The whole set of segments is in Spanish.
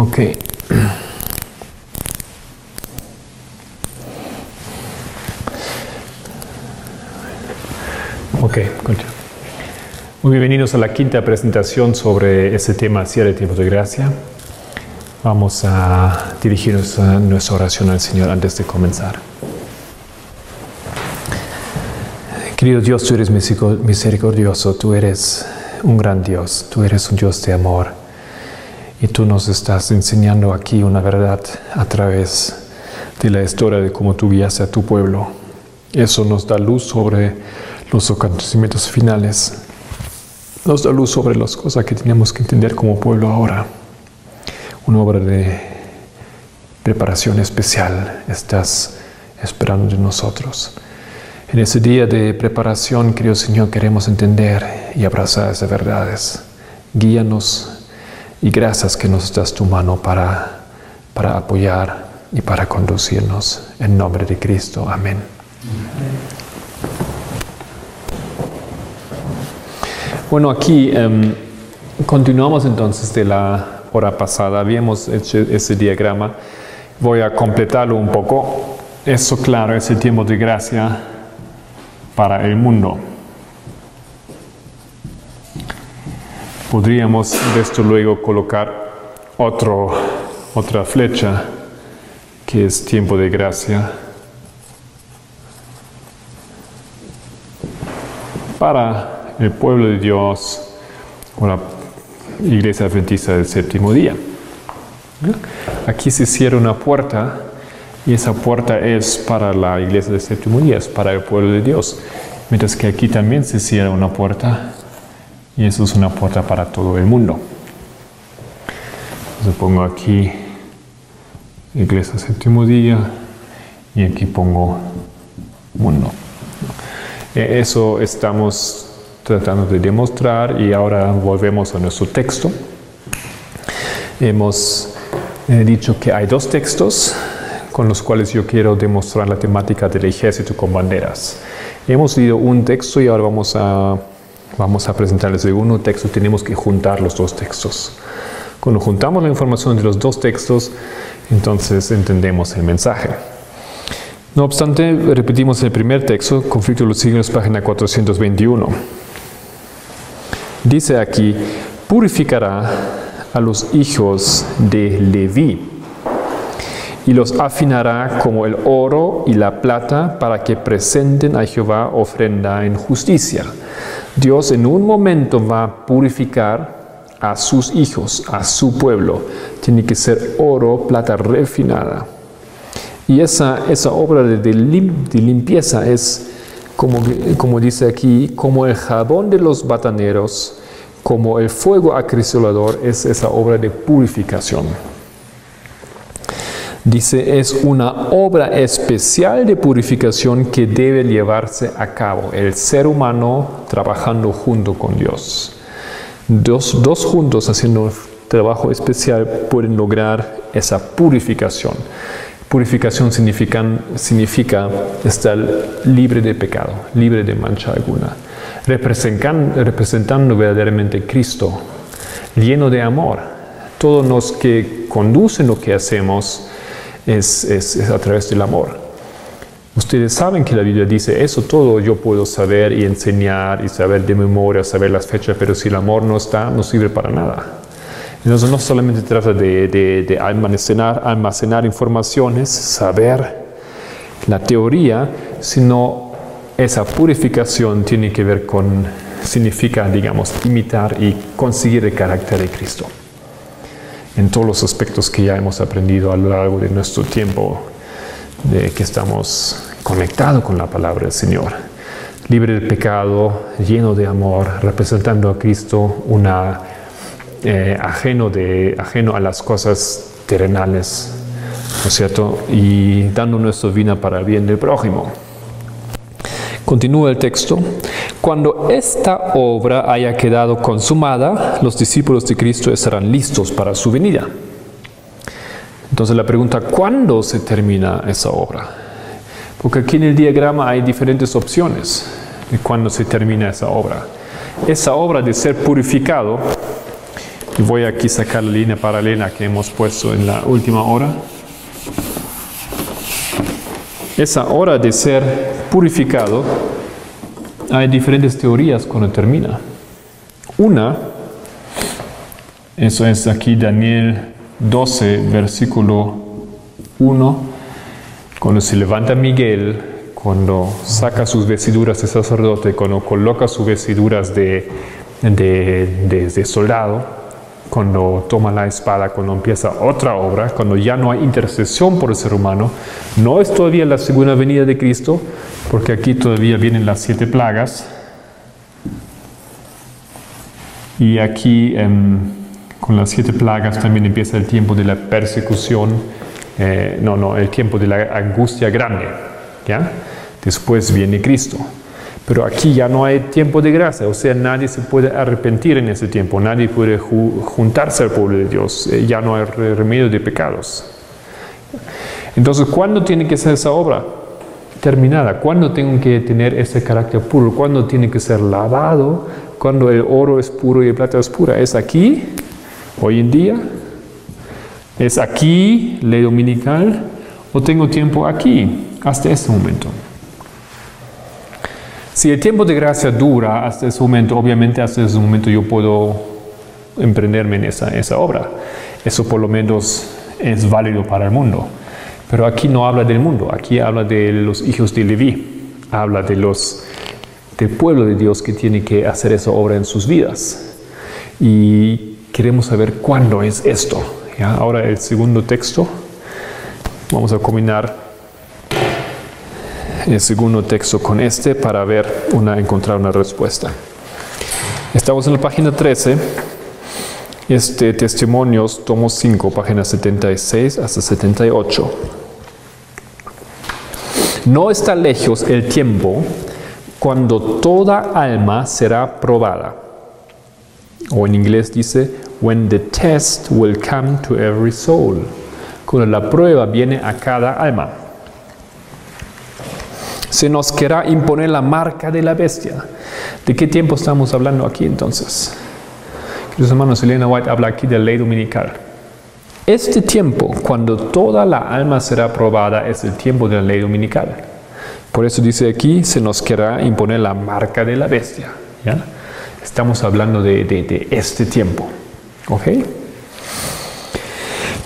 Ok. Ok, continúa. Muy bienvenidos a la quinta presentación sobre este tema, cierre de tiempo de gracia. Vamos a dirigirnos a nuestra oración al Señor antes de comenzar. Querido Dios, tú eres misericordioso, tú eres un gran Dios, tú eres un Dios de amor. Y tú nos estás enseñando aquí una verdad a través de la historia de cómo tú guiaste a tu pueblo. Eso nos da luz sobre los acontecimientos finales. Nos da luz sobre las cosas que tenemos que entender como pueblo ahora. Una obra de preparación especial estás esperando de nosotros. En ese día de preparación, querido Señor, queremos entender y abrazar esas verdades. Guíanos y gracias que nos das tu mano para apoyar y para conducirnos. En nombre de Cristo. Amén. Bueno, aquí continuamos entonces de la hora pasada. Habíamos hecho ese diagrama. Voy a completarlo un poco. Eso, claro, es el tiempo de gracia para el mundo. Podríamos de esto luego colocar otra flecha que es tiempo de gracia para el pueblo de Dios o la Iglesia Adventista del Séptimo Día. Aquí se cierra una puerta y esa puerta es para la Iglesia del Séptimo Día, es para el pueblo de Dios. Mientras que aquí también se cierra una puerta y eso es una puerta para todo el mundo. Entonces pongo aquí Iglesia Séptimo Día y aquí pongo mundo. Eso estamos tratando de demostrar y ahora volvemos a nuestro texto. Hemos dicho que hay dos textos con los cuales yo quiero demostrar la temática del ejército con banderas. Hemos leído un texto y ahora vamos a presentar el segundo texto. Tenemos que juntar los dos textos. Cuando juntamos la información de los dos textos, entonces entendemos el mensaje. No obstante, repetimos el primer texto, Conflicto de los Siglos, página 421. Dice aquí, purificará a los hijos de Leví y los afinará como el oro y la plata para que presenten a Jehová ofrenda en justicia. Dios en un momento va a purificar a sus hijos, a su pueblo. Tiene que ser oro, plata refinada. Y esa obra de limpieza es, como dice aquí, como el jabón de los bataneros, como el fuego acrisolador, es esa obra de purificación. Dice, es una obra especial de purificación que debe llevarse a cabo. El ser humano trabajando junto con Dios. Dos juntos haciendo un trabajo especial pueden lograr esa purificación. Purificación significa estar libre de pecado, libre de mancha alguna. Representando verdaderamente a Cristo, lleno de amor. Todo lo que conduce lo que hacemos es a través del amor. Ustedes saben que la Biblia dice, eso todo yo puedo saber y enseñar y saber de memoria, saber las fechas, pero si el amor no está, no sirve para nada. Entonces no solamente trata de almacenar informaciones, saber la teoría, sino esa purificación tiene que ver significa, digamos, imitar y conseguir el carácter de Cristo. En todos los aspectos que ya hemos aprendido a lo largo de nuestro tiempo, de que estamos conectados con la palabra del Señor. Libre del pecado, lleno de amor, representando a Cristo, ajeno a las cosas terrenales, ¿no es cierto? Y dando nuestra vida para el bien del prójimo. Continúa el texto. Cuando esta obra haya quedado consumada, los discípulos de Cristo estarán listos para su venida. Entonces la pregunta, ¿cuándo se termina esa obra? Porque aquí en el diagrama hay diferentes opciones de cuándo se termina esa obra. Esa obra de ser purificado Y voy aquí a sacar la línea paralela que hemos puesto en la última hora. Esa hora de ser purificado, hay diferentes teorías cuando termina. Una, eso es aquí Daniel 12, versículo 1, cuando se levanta Miguel, cuando saca sus vestiduras de sacerdote, cuando coloca sus vestiduras de soldado, cuando toma la espada, cuando empieza otra obra, cuando ya no hay intercesión por el ser humano, no es todavía la segunda venida de Cristo, porque aquí todavía vienen las 7 plagas. Y aquí con las 7 plagas también empieza el tiempo de la persecución, el tiempo de la angustia grande, ¿ya? Después viene Cristo. Pero aquí ya no hay tiempo de gracia, o sea, nadie se puede arrepentir en ese tiempo, nadie puede juntarse al pueblo de Dios, ya no hay remedio de pecados. Entonces, ¿cuándo tiene que ser esa obra terminada? ¿Cuándo tengo que tener ese carácter puro? ¿Cuándo tiene que ser lavado? ¿Cuándo el oro es puro y el plata es pura? ¿Es aquí, hoy en día? ¿Es aquí, ley dominical? ¿O tengo tiempo aquí, hasta este momento? Si el tiempo de gracia dura hasta ese momento, obviamente hasta ese momento yo puedo emprenderme en esa obra. Eso por lo menos es válido para el mundo. Pero aquí no habla del mundo, aquí habla de los hijos de Leví. Habla del pueblo de Dios que tiene que hacer esa obra en sus vidas. Y queremos saber cuándo es esto. ¿Ya? Ahora el segundo texto, vamos a combinar el segundo texto con este para encontrar una respuesta. Estamos en la página 13, Testimonios, tomo 5, páginas 76 hasta 78. No está lejos el tiempo cuando toda alma será probada. O en inglés dice, when the test will come to every soul. Cuando la prueba viene a cada alma. Se nos querrá imponer la marca de la bestia. ¿De qué tiempo estamos hablando aquí entonces? Queridos hermanos, Elena White habla aquí de la ley dominical. Este tiempo, cuando toda la alma será probada, es el tiempo de la ley dominical. Por eso dice aquí, se nos querrá imponer la marca de la bestia. ¿Ya? Estamos hablando de este tiempo. ¿Ok?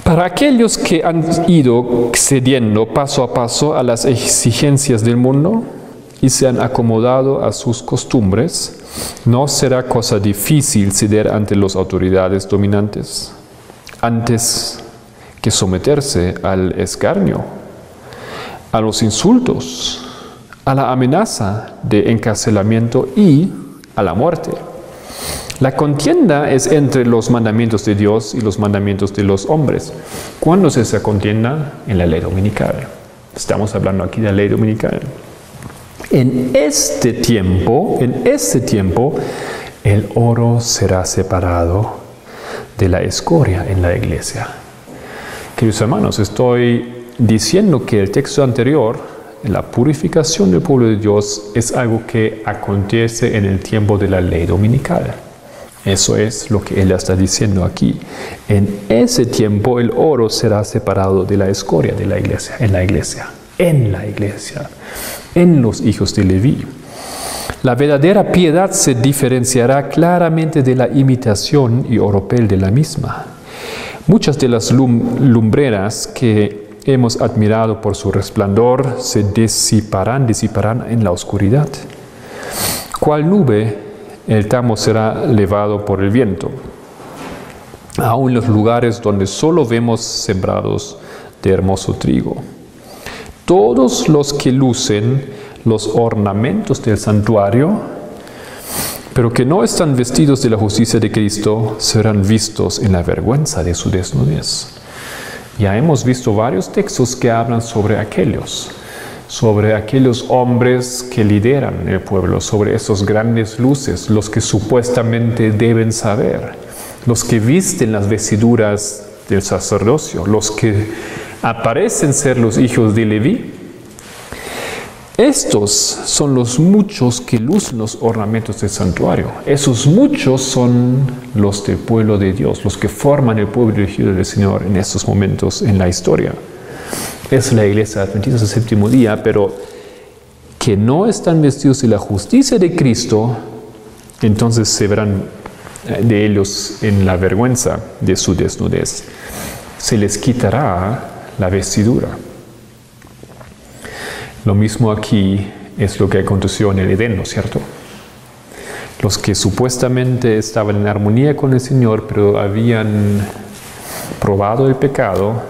Para aquellos que han ido cediendo paso a paso a las exigencias del mundo y se han acomodado a sus costumbres, no será cosa difícil ceder ante las autoridades dominantes, antes que someterse al escarnio, a los insultos, a la amenaza de encarcelamiento y a la muerte. La contienda es entre los mandamientos de Dios y los mandamientos de los hombres. ¿Cuándo es esa contienda? En la ley dominical. Estamos hablando aquí de la ley dominical. En este tiempo, el oro será separado de la escoria en la iglesia. Queridos hermanos, estoy diciendo que el texto anterior, la purificación del pueblo de Dios, es algo que acontece en el tiempo de la ley dominical. Eso es lo que él está diciendo aquí. En ese tiempo el oro será separado de la escoria de la iglesia, en la iglesia, en los hijos de Leví. La verdadera piedad se diferenciará claramente de la imitación y oropel de la misma. Muchas de las lumbreras que hemos admirado por su resplandor se disiparán en la oscuridad. ¿Cuál nube? El tamo será levado por el viento, aun los lugares donde solo vemos sembrados de hermoso trigo. Todos los que lucen los ornamentos del santuario, pero que no están vestidos de la justicia de Cristo, serán vistos en la vergüenza de su desnudez. Ya hemos visto varios textos que hablan sobre aquellos hombres que lideran el pueblo, sobre esos grandes luces, los que supuestamente deben saber, los que visten las vestiduras del sacerdocio, los que aparecen ser los hijos de Leví. Estos son los muchos que lucen los ornamentos del santuario. Esos muchos son los del pueblo de Dios, los que forman el pueblo elegido del Señor en estos momentos en la historia. Es la iglesia adventista del séptimo día, pero que no están vestidos de la justicia de Cristo, entonces se verán de ellos en la vergüenza de su desnudez. Se les quitará la vestidura. Lo mismo aquí es lo que aconteció en el Edén, ¿no es cierto? Los que supuestamente estaban en armonía con el Señor, pero habían probado el pecado,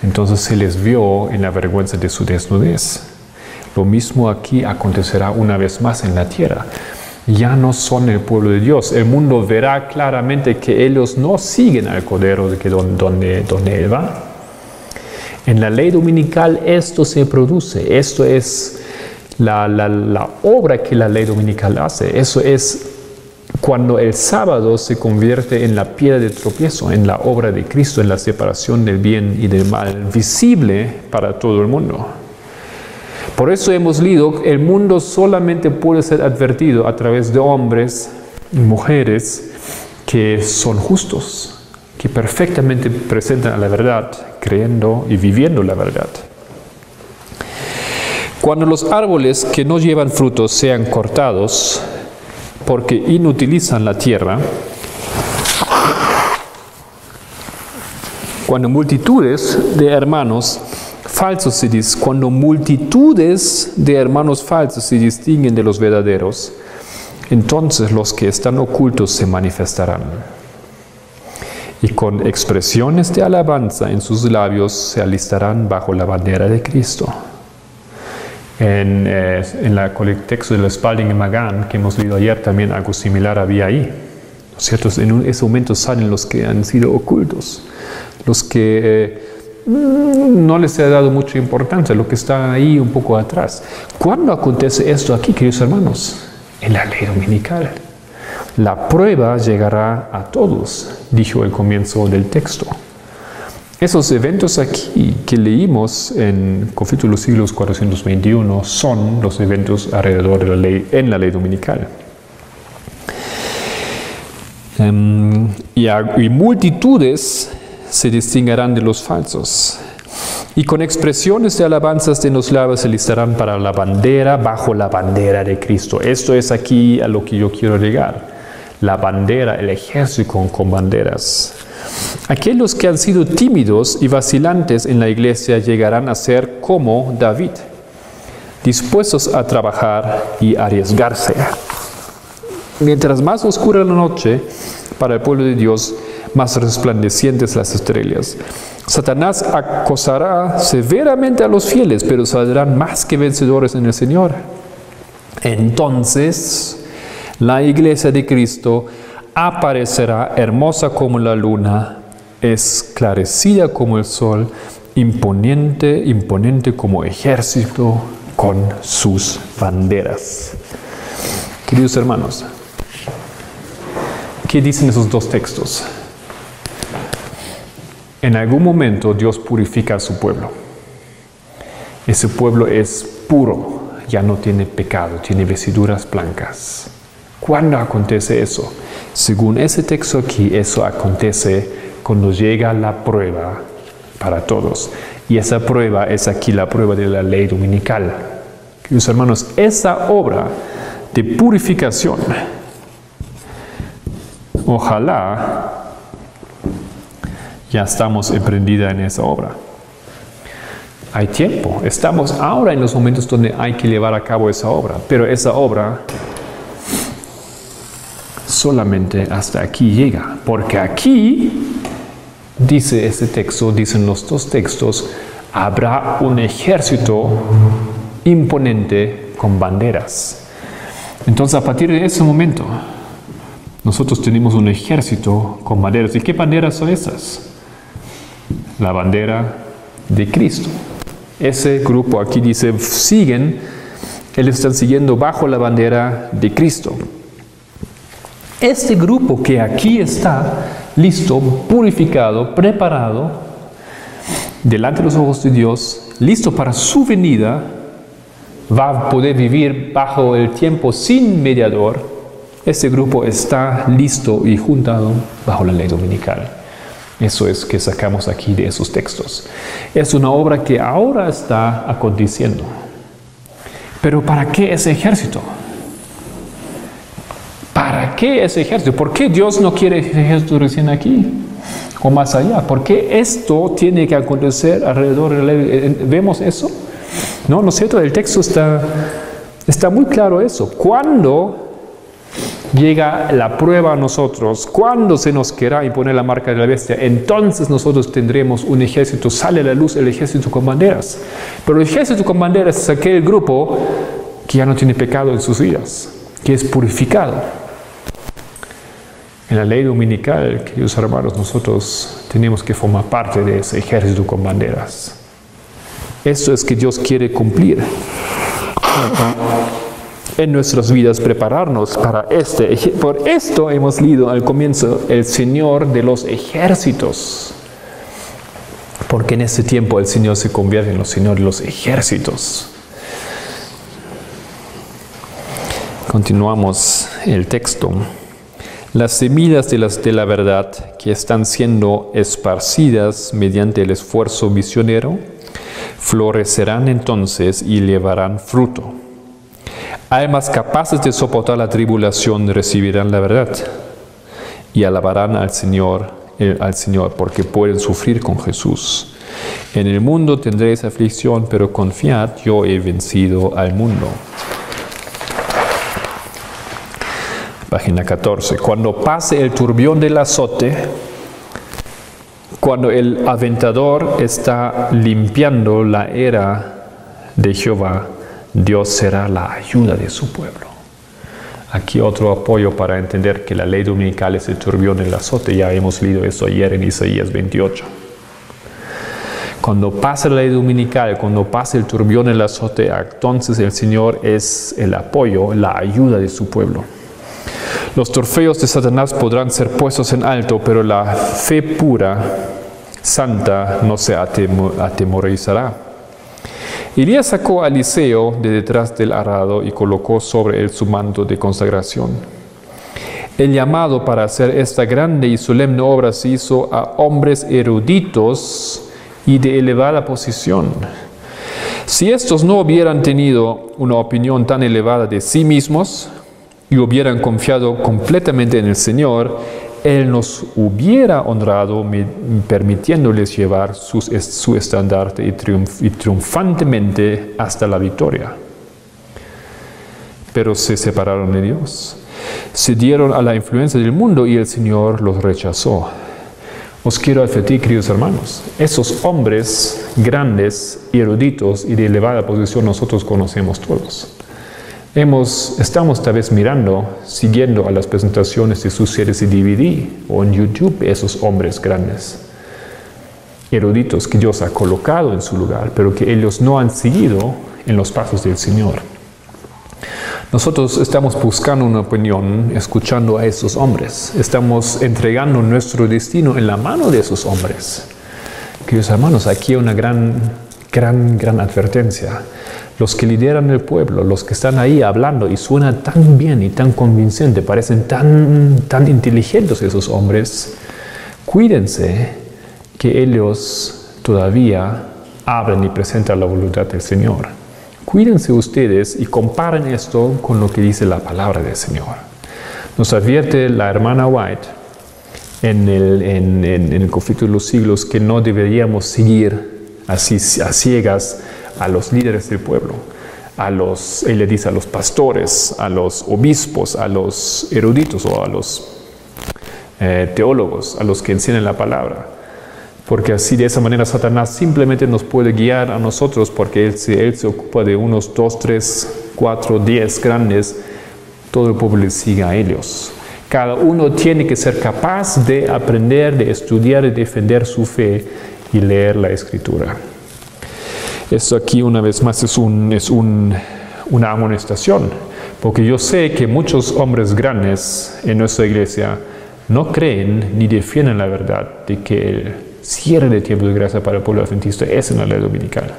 entonces se les vio en la vergüenza de su desnudez. Lo mismo aquí acontecerá una vez más en la tierra. Ya no son el pueblo de Dios. El mundo verá claramente que ellos no siguen al Cordero donde Él va. En la ley dominical esto se produce. Esto es la obra que la ley dominical hace. Eso es cuando el sábado se convierte en la piedra de tropiezo, en la obra de Cristo, en la separación del bien y del mal, visible para todo el mundo. Por eso hemos leído, el mundo solamente puede ser advertido a través de hombres y mujeres que son justos, que perfectamente presentan la verdad, creyendo y viviendo la verdad. Cuando los árboles que no llevan frutos sean cortados, porque inutilizan la tierra, cuando multitudes de hermanos falsos se distinguen de los verdaderos, entonces los que están ocultos se manifestarán. Y con expresiones de alabanza en sus labios se alistarán bajo la bandera de Cristo. En el texto de Spalding y Magan, que hemos leído ayer, también algo similar había ahí. ¿No es cierto? En ese momento salen los que han sido ocultos, los que no les ha dado mucha importancia, lo que está ahí un poco atrás. ¿Cuándo acontece esto aquí, queridos hermanos? En la ley dominical. La prueba llegará a todos, dijo el comienzo del texto. Esos eventos aquí que leímos en Conflicto de los Siglos 421 son los eventos alrededor de la ley, en la ley dominical. Y multitudes se distinguirán de los falsos. Y con expresiones de alabanzas de los labios se listarán para la bandera, bajo la bandera de Cristo. Esto es aquí a lo que yo quiero llegar. La bandera, el ejército con banderas. Aquellos que han sido tímidos y vacilantes en la iglesia llegarán a ser como David, dispuestos a trabajar y arriesgarse. Mientras más oscura la noche para el pueblo de Dios, más resplandecientes las estrellas. Satanás acosará severamente a los fieles, pero saldrán más que vencedores en el Señor. Entonces, la iglesia de Cristo aparecerá hermosa como la luna, esclarecida como el sol, imponente como ejército con sus banderas. Queridos hermanos, ¿qué dicen esos dos textos? En algún momento Dios purifica a su pueblo. Ese pueblo es puro, ya no tiene pecado, tiene vestiduras blancas. ¿Cuándo acontece eso? Según ese texto aquí, eso acontece cuando llega la prueba para todos. Y esa prueba es aquí la prueba de la ley dominical. Queridos hermanos, esa obra de purificación, ojalá ya estamos emprendida en esa obra. Hay tiempo, estamos ahora en los momentos donde hay que llevar a cabo esa obra, pero esa obra solamente hasta aquí llega, porque aquí, dice este texto, dicen los dos textos, habrá un ejército imponente con banderas. Entonces, a partir de ese momento, nosotros tenemos un ejército con banderas. ¿Y qué banderas son esas? La bandera de Cristo. Ese grupo aquí dice, ellos están siguiendo bajo la bandera de Cristo. Este grupo que aquí está listo, purificado, preparado, delante de los ojos de Dios, listo para su venida, va a poder vivir bajo el tiempo sin mediador, este grupo está listo y juntado bajo la ley dominical. Eso es que sacamos aquí de esos textos. Es una obra que ahora está aconteciendo. Pero ¿para qué ese ejército? ¿Para qué ese ejército? ¿Por qué Dios no quiere ese ejército recién aquí? O más allá. ¿Por qué esto tiene que acontecer alrededor de la ley? ¿Vemos eso? No, ¿no es cierto? El texto está muy claro eso. Cuando llega la prueba a nosotros, cuando se nos quiera imponer la marca de la bestia, entonces nosotros tendremos un ejército, sale a la luz el ejército con banderas. Pero el ejército con banderas es aquel grupo que ya no tiene pecado en sus vidas, que es purificado. En la ley dominical, queridos hermanos, nosotros tenemos que formar parte de ese ejército con banderas. Esto es que Dios quiere cumplir en nuestras vidas, prepararnos para por esto hemos leído al comienzo el Señor de los ejércitos, porque en este tiempo el Señor se convierte en el Señor de los ejércitos. Continuamos el texto. Las semillas de la verdad que están siendo esparcidas mediante el esfuerzo misionero florecerán entonces y llevarán fruto. Almas capaces de soportar la tribulación recibirán la verdad y alabarán al Señor porque pueden sufrir con Jesús. En el mundo tendréis aflicción, pero confiad, yo he vencido al mundo. Página 14. Cuando pase el turbión del azote, cuando el aventador está limpiando la era de Jehová, Dios será la ayuda de su pueblo. Aquí otro apoyo para entender que la ley dominical es el turbión del azote. Ya hemos leído eso ayer en Isaías 28. Cuando pase la ley dominical, cuando pase el turbión del azote, entonces el Señor es el apoyo, la ayuda de su pueblo. Los trofeos de Satanás podrán ser puestos en alto, pero la fe pura, santa, no se atemorizará. Elías sacó a Eliseo de detrás del arado y colocó sobre él su manto de consagración. El llamado para hacer esta grande y solemne obra se hizo a hombres eruditos y de elevada posición. Si estos no hubieran tenido una opinión tan elevada de sí mismos y hubieran confiado completamente en el Señor, Él nos hubiera honrado permitiéndoles llevar su estandarte y triunfantemente hasta la victoria. Pero se separaron de Dios, se dieron a la influencia del mundo y el Señor los rechazó. Os quiero advertir, queridos hermanos, esos hombres grandes, eruditos y de elevada posición nosotros conocemos todos. Estamos tal vez siguiendo a las presentaciones de sus series de DVD o en YouTube, esos hombres grandes, eruditos que Dios ha colocado en su lugar, pero que ellos no han seguido en los pasos del Señor. Nosotros estamos buscando una opinión, escuchando a esos hombres. Estamos entregando nuestro destino en la mano de esos hombres. Queridos hermanos, aquí hay una gran advertencia. Los que lideran el pueblo, los que están ahí hablando y suenan tan bien y tan convincente, parecen tan inteligentes esos hombres, cuídense que ellos todavía hablan y presentan la voluntad del Señor. Cuídense ustedes y comparen esto con lo que dice la palabra del Señor. Nos advierte la hermana White en el conflicto de los siglos que no deberíamos seguir así a ciegas a los líderes del pueblo, él le dice a los pastores, a los obispos, a los eruditos o a los teólogos, a los que enseñan la palabra. Porque así de esa manera Satanás simplemente nos puede guiar a nosotros porque él se ocupa de unos 2, 3, 4, 10 grandes, todo el pueblo le sigue a ellos. Cada uno tiene que ser capaz de aprender, de estudiar y defender su fe y leer la Escritura. Esto aquí una vez más es una amonestación, porque yo sé que muchos hombres grandes en nuestra iglesia no creen ni defienden la verdad de que el cierre de tiempo de gracia para el pueblo adventista es en la ley dominical.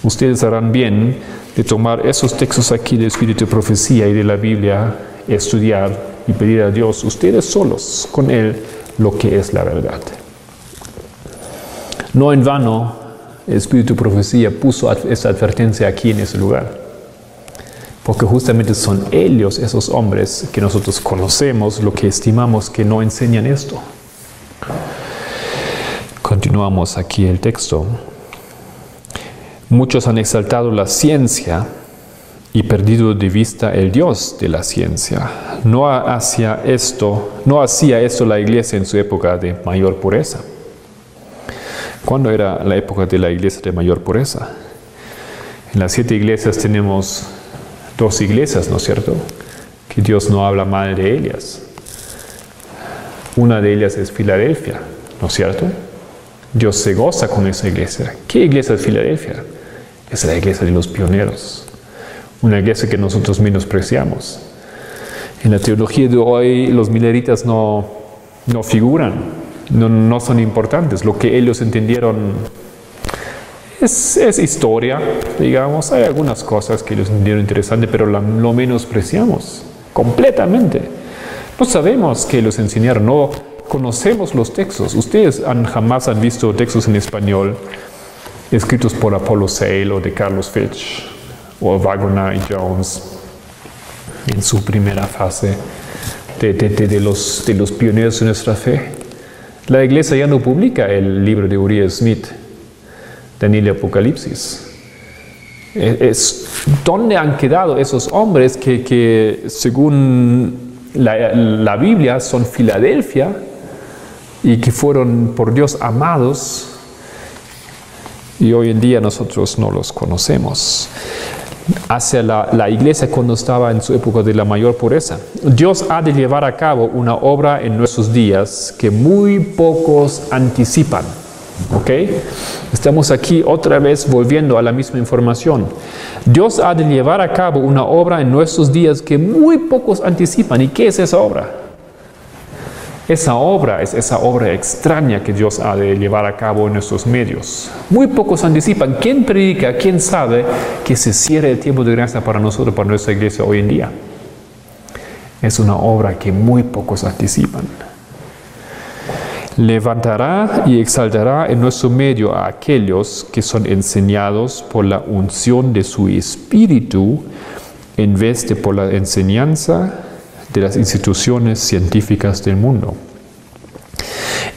Ustedes harán bien de tomar esos textos aquí del Espíritu de Profecía y de la Biblia, estudiar y pedir a Dios, ustedes solos, con Él, lo que es la verdad. No en vano, el Espíritu de Profecía puso esta advertencia aquí en ese lugar. Porque justamente son ellos, esos hombres que nosotros conocemos, lo que estimamos que no enseñan esto. Continuamos aquí el texto. Muchos han exaltado la ciencia y perdido de vista el Dios de la ciencia. No hacía esto la iglesia en su época de mayor pureza. ¿Cuándo era la época de la iglesia de mayor pureza? En las 7 iglesias tenemos 2 iglesias, ¿no es cierto? Que Dios no habla mal de ellas. Una de ellas es Filadelfia, ¿no es cierto? Dios se goza con esa iglesia. ¿Qué iglesia es Filadelfia? Es la iglesia de los pioneros. Una iglesia que nosotros menospreciamos. En la teología de hoy los mileritas no figuran, no son importantes. Lo que ellos entendieron es historia, digamos. Hay algunas cosas que ellos entendieron interesantes, pero lo menospreciamos completamente. No sabemos qué ellos enseñaron, no conocemos los textos. Ustedes jamás han visto textos en español escritos por Apollo Sale o de Carlos Fitch o Wagner y Jones en su primera fase de los pioneros de nuestra fe. La iglesia ya no publica el libro de Uriah Smith, Daniel y Apocalipsis. ¿Dónde han quedado esos hombres que según la Biblia son Filadelfia y que fueron por Dios amados, y hoy en día nosotros no los conocemos? Hacia la iglesia cuando estaba en su época de la mayor pureza. Dios ha de llevar a cabo una obra en nuestros días que muy pocos anticipan. ¿Ok? Estamos aquí otra vez volviendo a la misma información. Dios ha de llevar a cabo una obra en nuestros días que muy pocos anticipan. ¿Y qué es esa obra? Esa obra es esa obra extraña que Dios ha de llevar a cabo en nuestros medios. Muy pocos anticipan. ¿Quién predica? ¿Quién sabe que se cierre el tiempo de gracia para nosotros, para nuestra iglesia hoy en día? Es una obra que muy pocos anticipan. Levantará y exaltará en nuestro medio a aquellos que son enseñados por la unción de su Espíritu en vez de por la enseñanza de las instituciones científicas del mundo.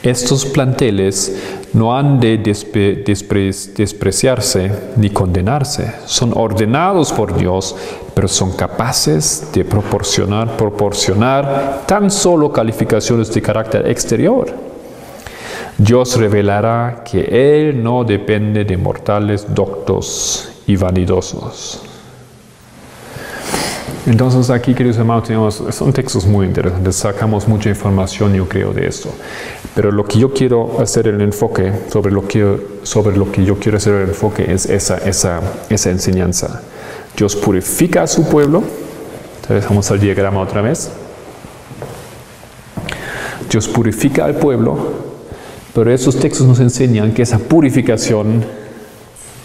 Estos planteles no han de despreciarse ni condenarse. Son ordenados por Dios, pero son capaces de proporcionar tan solo calificaciones de carácter exterior. Dios revelará que Él no depende de mortales doctos y vanidosos. Entonces aquí, queridos hermanos, son textos muy interesantes, sacamos mucha información, yo creo, de esto. Pero lo que yo quiero hacer el enfoque, sobre lo que yo quiero hacer el enfoque es esa enseñanza. Dios purifica a su pueblo. Entonces vamos al diagrama otra vez. Dios purifica al pueblo, pero esos textos nos enseñan que esa purificación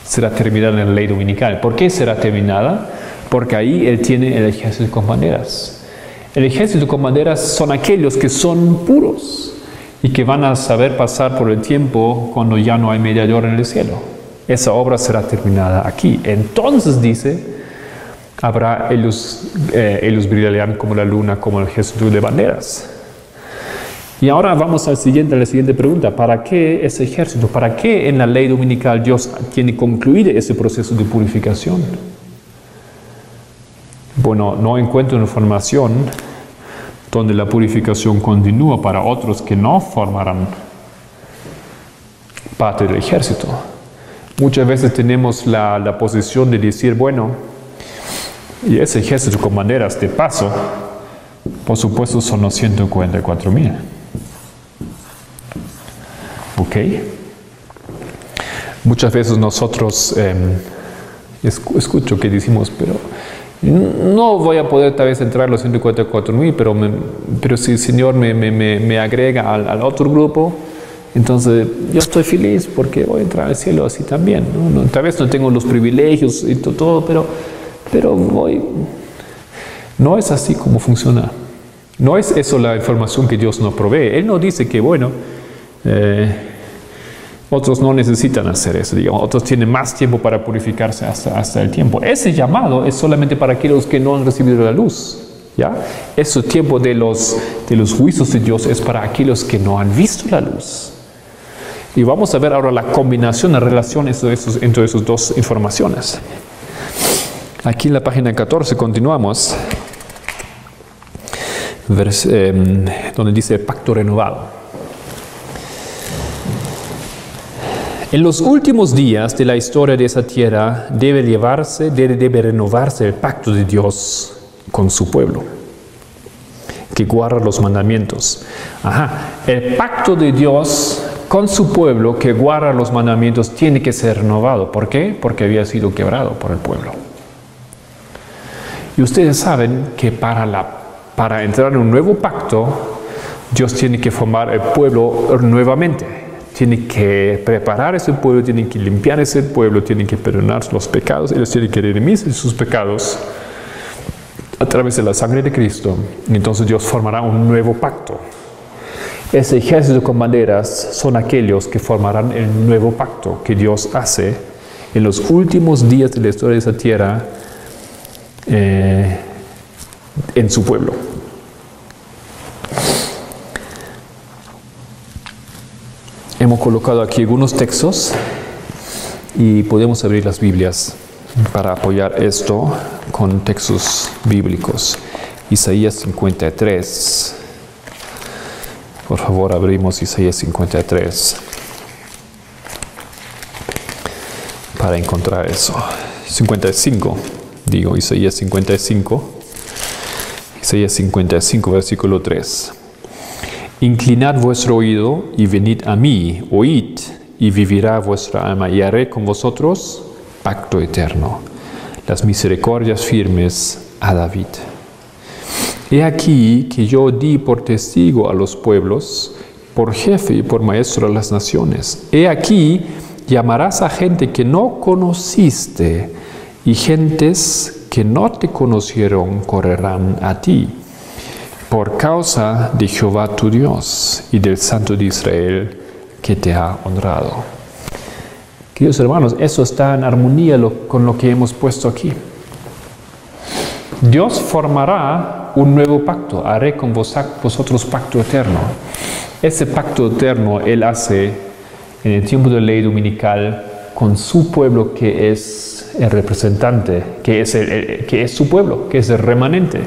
será terminada en la ley dominical. ¿Por qué será terminada? Porque ahí Él tiene el ejército con banderas. El ejército con banderas son aquellos que son puros y que van a saber pasar por el tiempo cuando ya no hay mediador en el cielo. Esa obra será terminada aquí. Entonces dice, ellos brillarán como la luna, como el ejército de banderas. Y ahora vamos a la siguiente pregunta. ¿Para qué ese ejército? ¿Para qué en la ley dominical Dios tiene concluido ese proceso de purificación? Bueno, no encuentro información donde la purificación continúa para otros que no formarán parte del ejército. Muchas veces tenemos la posición de decir, bueno, y ese ejército con banderas de paso, por supuesto son los 144,000. ¿Ok? Muchas veces nosotros escucho que decimos, pero no voy a poder tal vez entrar a los 144,000, pero si el Señor me agrega al otro grupo, entonces yo estoy feliz porque voy a entrar al cielo así también, ¿no? Tal vez no tengo los privilegios y todo, pero voy. No es así como funciona. No es eso la información que Dios nos provee. Él no dice que, bueno, otros no necesitan hacer eso, digamos, otros tienen más tiempo para purificarse hasta el tiempo. Ese llamado es solamente para aquellos que no han recibido la luz, ¿ya? Ese tiempo de los juicios de Dios es para aquellos que no han visto la luz. Y vamos a ver ahora la combinación, la relación entre esas dos informaciones. Aquí en la página 14 continuamos, donde dice pacto renovado. En los últimos días de la historia de esa tierra debe renovarse el pacto de Dios con su pueblo, que guarda los mandamientos. El pacto de Dios con su pueblo que guarda los mandamientos tiene que ser renovado. ¿Por qué? Porque había sido quebrado por el pueblo. Y ustedes saben que para entrar en un nuevo pacto, Dios tiene que formar el pueblo nuevamente. Tiene que preparar ese pueblo, tiene que limpiar ese pueblo, tiene que perdonar los pecados, ellos tienen que redimirse de sus pecados a través de la sangre de Cristo. Y entonces Dios formará un nuevo pacto. Ese ejército con banderas son aquellos que formarán el nuevo pacto que Dios hace en los últimos días de la historia de esa tierra en su pueblo. Hemos colocado aquí algunos textos y podemos abrir las Biblias para apoyar esto con textos bíblicos. Isaías 53. Por favor, abrimos Isaías 53 para encontrar eso. 55, digo, Isaías 55. Isaías 55, versículo 3. Inclinad vuestro oído y venid a mí, oíd, y vivirá vuestra alma, y haré con vosotros pacto eterno, las misericordias firmes a David. He aquí que yo di por testigo a los pueblos, por jefe y por maestro a las naciones. He aquí llamarás a gente que no conociste, y gentes que no te conocieron correrán a ti, por causa de Jehová tu Dios y del Santo de Israel que te ha honrado. Queridos hermanos, eso está en armonía con lo que hemos puesto aquí. Dios formará un nuevo pacto, haré con vosotros pacto eterno. Ese pacto eterno Él hace en el tiempo de la ley dominical con su pueblo que es el representante, que es su pueblo, que es el remanente.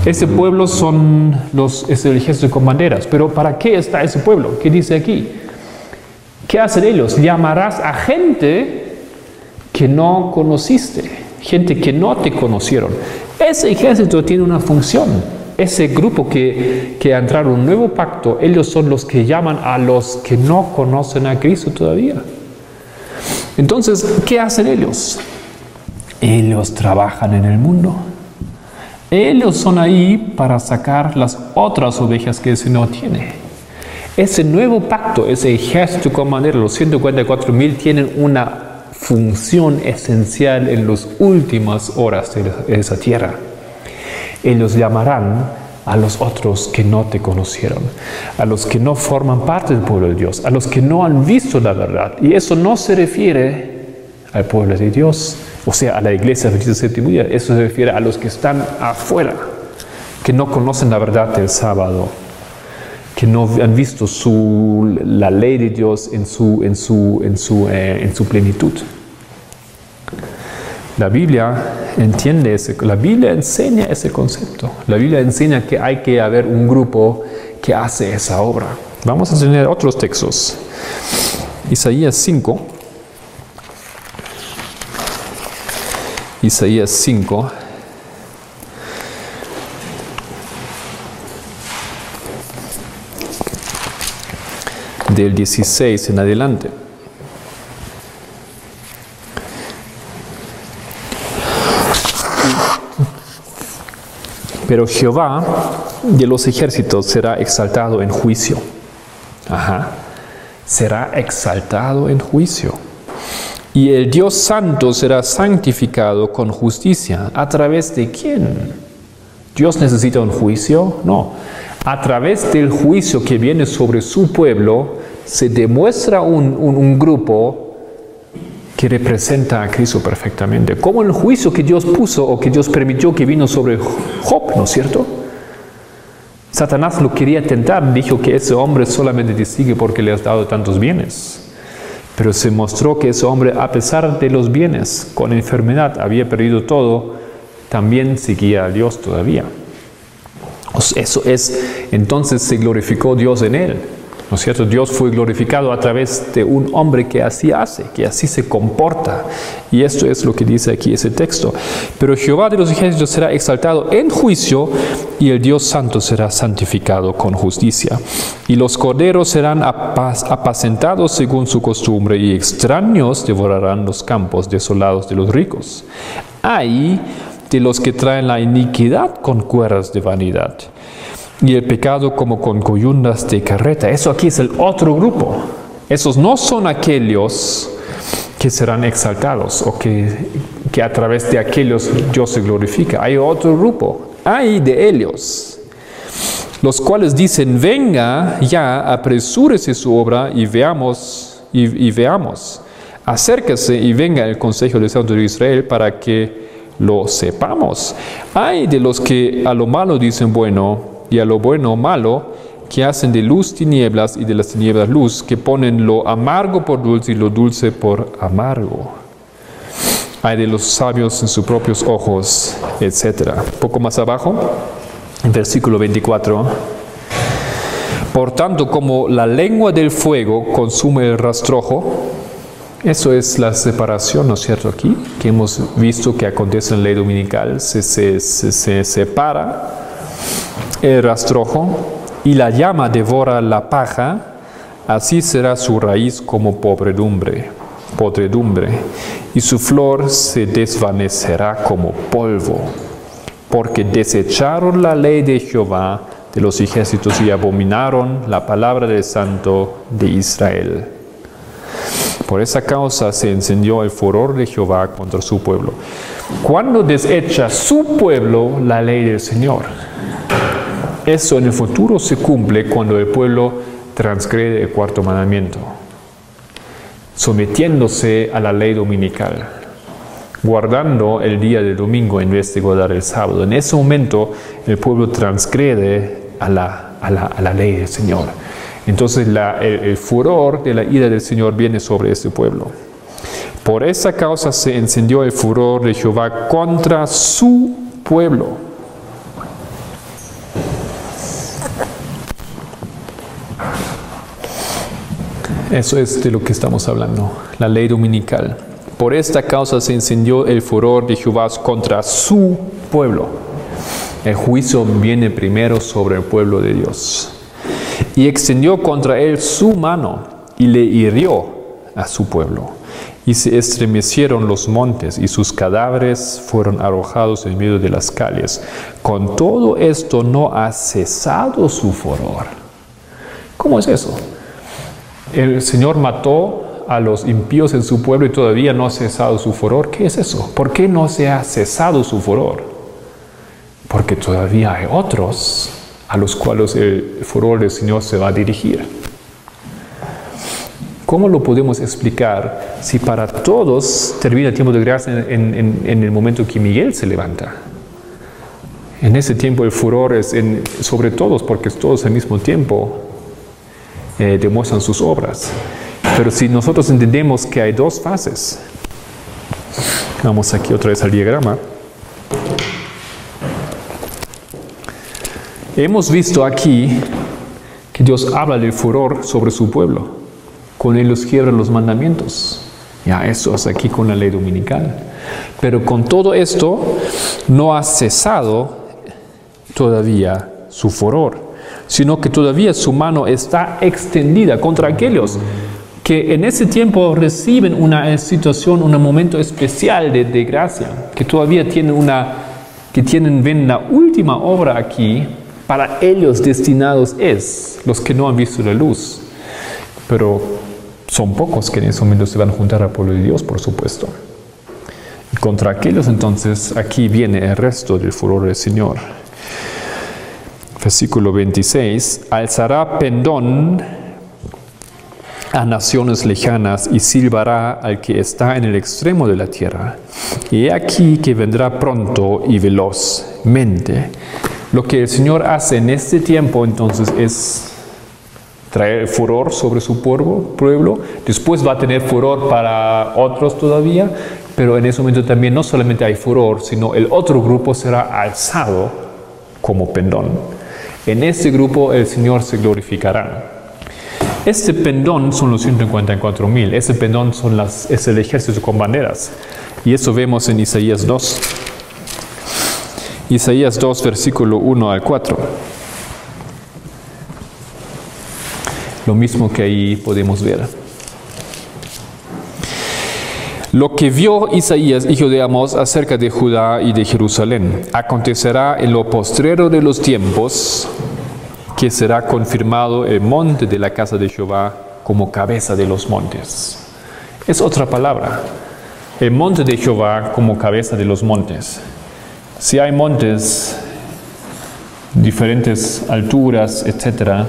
Ese pueblo es el ejército con banderas. Pero ¿para qué está ese pueblo? ¿Qué dice aquí? ¿Qué hacen ellos? Llamarás a gente que no conociste, gente que no te conocieron. Ese ejército tiene una función. Ese grupo que entraron en un nuevo pacto, ellos son los que llaman a los que no conocen a Cristo todavía. Entonces, ¿qué hacen ellos? Ellos trabajan en el mundo. Ellos son ahí para sacar las otras ovejas que ese no tiene. Ese nuevo pacto, ese ejército con bandera, los 144,000 tienen una función esencial en las últimas horas de esa tierra. Ellos llamarán a los otros que no te conocieron, a los que no forman parte del pueblo de Dios, a los que no han visto la verdad. Y eso no se refiere al pueblo de Dios, o sea, a la iglesia del séptimo día. Eso se refiere a los que están afuera, que no conocen la verdad del sábado, que no han visto la ley de Dios en su plenitud. La Biblia la Biblia enseña ese concepto. La Biblia enseña que hay que haber un grupo que hace esa obra. Vamos a tener otros textos. Isaías 5. Isaías 5. Del 16 en adelante. Pero Jehová de los ejércitos será exaltado en juicio. será exaltado en juicio. Y el Dios santo será santificado con justicia. ¿A través de quién? ¿Dios necesita un juicio? No. A través del juicio que viene sobre su pueblo, se demuestra un grupo que representa a Cristo perfectamente. Como el juicio que Dios puso o que Dios permitió que vino sobre Job, ¿no es cierto? Satanás lo quería tentar, dijo que ese hombre solamente te sigue porque le has dado tantos bienes. Pero se mostró que ese hombre, a pesar de los bienes, con enfermedad, había perdido todo, también seguía a Dios todavía. Eso es, entonces se glorificó Dios en él. ¿No es cierto? Dios fue glorificado a través de un hombre que así hace, que así se comporta. Y esto es lo que dice aquí ese texto. Pero Jehová de los ejércitos será exaltado en juicio y el Dios santo será santificado con justicia. Y los corderos serán apacentados según su costumbre y extraños devorarán los campos desolados de los ricos. Ay de los que traen la iniquidad con cuerdas de vanidad. Y el pecado como con coyundas de carreta. Eso aquí es el otro grupo. Esos no son aquellos que serán exaltados o que a través de aquellos Dios se glorifica. Hay otro grupo. Hay de ellos, los cuales dicen, venga ya, apresúrese su obra y veamos. Acérquese y venga el consejo del Santo de Israel para que lo sepamos. Hay de los que a lo malo dicen bueno, y a lo bueno malo, que hacen de luz tinieblas y de las tinieblas luz, que ponen lo amargo por dulce y lo dulce por amargo. Hay de los sabios en sus propios ojos, etc. Un poco más abajo, en versículo 24. Por tanto, como la lengua del fuego consume el rastrojo, eso es la separación, ¿no es cierto? Aquí, que hemos visto que acontece en la ley dominical, se separa el rastrojo y la llama devora la paja, así será su raíz como podredumbre, y su flor se desvanecerá como polvo, porque desecharon la ley de Jehová de los ejércitos y abominaron la palabra del Santo de Israel. Por esa causa se encendió el furor de Jehová contra su pueblo. ¿Cuándo desecha su pueblo la ley del Señor? Eso en el futuro se cumple cuando el pueblo transgrede el cuarto mandamiento, sometiéndose a la ley dominical, guardando el día del domingo en vez de guardar el sábado. En ese momento el pueblo transgrede a la ley del Señor. Entonces el furor de la ira del Señor viene sobre este pueblo. Por esa causa se encendió el furor de Jehová contra su pueblo. Eso es de lo que estamos hablando, la ley dominical. Por esta causa se encendió el furor de Jehová contra su pueblo. El juicio viene primero sobre el pueblo de Dios. Y extendió contra él su mano y le hirió a su pueblo. Y se estremecieron los montes y sus cadáveres fueron arrojados en medio de las calles. Con todo esto no ha cesado su furor. ¿Cómo es eso? El Señor mató a los impíos en su pueblo y todavía no ha cesado su furor. ¿Qué es eso? ¿Por qué no se ha cesado su furor? Porque todavía hay otros a los cuales el furor del Señor se va a dirigir. ¿Cómo lo podemos explicar si para todos termina el tiempo de gracia en el momento que Miguel se levanta? En ese tiempo el furor es sobre todos, porque todos al mismo tiempo demuestran sus obras. Pero si nosotros entendemos que hay dos fases, vamos aquí otra vez al diagrama. Hemos visto aquí que Dios habla del furor sobre su pueblo. Con él los quiebran los mandamientos. Ya eso es aquí con la ley dominical. Pero con todo esto no ha cesado todavía su furor, sino que todavía su mano está extendida contra aquellos que en ese tiempo reciben una situación, un momento especial de gracia, que todavía ven la última obra aquí, para ellos destinados es, los que no han visto la luz. pero son pocos que en ese momento se van a juntar al pueblo de Dios, por supuesto. Y contra aquellos entonces, aquí viene el resto del furor del Señor. Versículo 26, alzará pendón a naciones lejanas y silbará al que está en el extremo de la tierra. Y he aquí que vendrá pronto y velozmente. Lo que el Señor hace en este tiempo entonces es traer furor sobre su pueblo. Después va a tener furor para otros todavía, pero en ese momento también no solamente hay furor, sino el otro grupo será alzado como pendón. En este grupo el Señor se glorificará. Este pendón son los 154,000. Ese pendón es el ejército con banderas. Y eso vemos en Isaías 2. Isaías 2, versículo 1 al 4. Lo mismo que ahí podemos ver. Lo que vio Isaías, hijo de Amós, acerca de Judá y de Jerusalén, acontecerá en lo postrero de los tiempos, que será confirmado el monte de la casa de Jehová como cabeza de los montes. Es otra palabra. El monte de Jehová como cabeza de los montes. Si hay montes, diferentes alturas, etc.,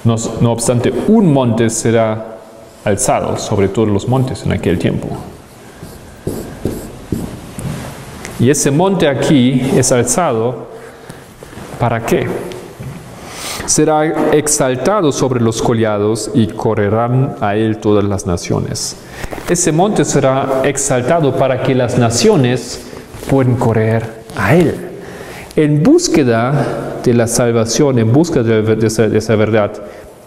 no obstante, un monte será alzado sobre todos los montes en aquel tiempo. Y ese monte aquí es alzado, ¿para qué? Será exaltado sobre los collados y correrán a él todas las naciones. Ese monte será exaltado para que las naciones puedan correr a él. En búsqueda de la salvación, en búsqueda de esa verdad,